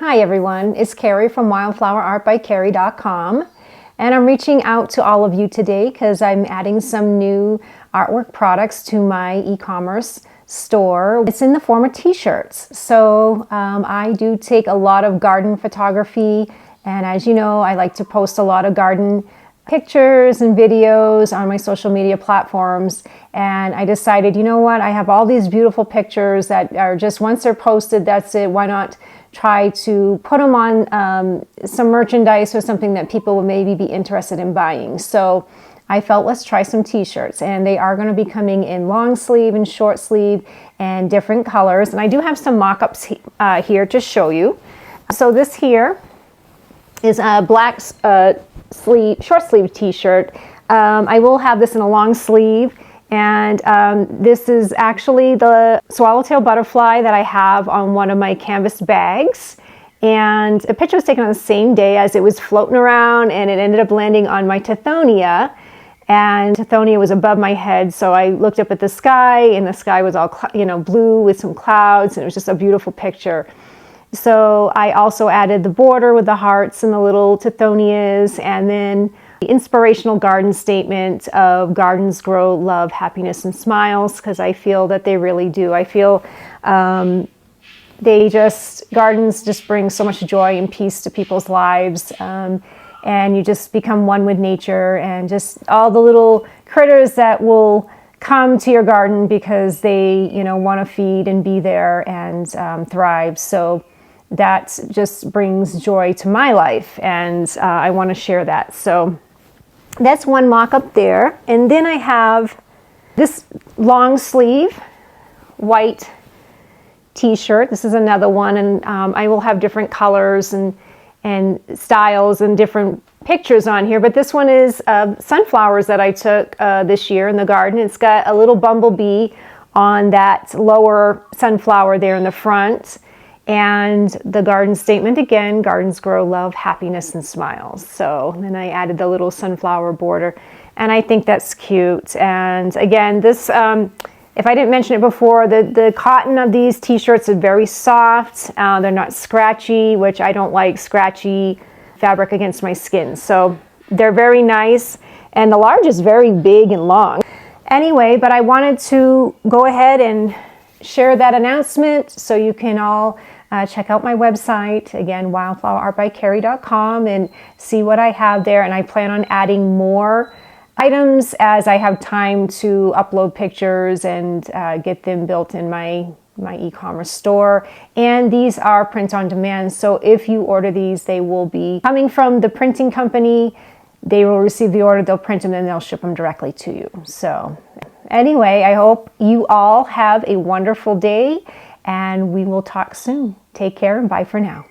Hi everyone, it's Carrie from wildflowerartbycarrie.com, and I'm reaching out to all of you today because I'm adding some new artwork products to my e-commerce store. It's in the form of t-shirts. So I do take a lot of garden photography, and as you know, I like to post a lot of garden pictures and videos on my social media platforms, and I decided, you know what, I have all these beautiful pictures that are just, once they're posted, that's it. Why not try to put them on some merchandise or something that people would maybe be interested in buying. So I felt, let's try some t-shirts, and they are going to be coming in long sleeve and short sleeve and different colors, and I do have some mock-ups here to show you. So this here is a black short sleeve t-shirt. I will have this in a long sleeve, and this is actually the swallowtail butterfly that I have on one of my canvas bags, and the picture was taken on the same day as it was floating around, and it ended up landing on my Tithonia, and Tithonia was above my head, so I looked up at the sky, and the sky was all blue with some clouds, and it was just a beautiful picture. So I also added the border with the hearts and the little Tithonias, and then the inspirational garden statement of gardens grow love, happiness, and smiles, because I feel that they really do. I feel gardens just bring so much joy and peace to people's lives, and you just become one with nature and just all the little critters that will come to your garden because they want to feed and be there and thrive. So that just brings joy to my life, and I want to share that. So that's one mock-up there. And then I have this long sleeve white t-shirt. This is another one, and I will have different colors and styles and different pictures on here, but this one is sunflowers that I took this year in the garden. It's got a little bumblebee on that lower sunflower there in the front. And the garden statement again, gardens grow love, happiness, and smiles. So then I added the little sunflower border, and I think that's cute. And again, this, if I didn't mention it before, the cotton of these t-shirts is very soft. They're not scratchy, which I don't like scratchy fabric against my skin. So they're very nice, and the large is very big and long. Anyway, but I wanted to go ahead and share that announcement so you can all check out my website, again, wildflowerartbycarrie.com, and see what I have there. And I plan on adding more items as I have time to upload pictures and get them built in my e-commerce store. And these are print on demand, so if you order these, they will be coming from the printing company. They will receive the order, they'll print them, and they'll ship them directly to you. So anyway, I hope you all have a wonderful day, and we will talk soon. Take care and bye for now.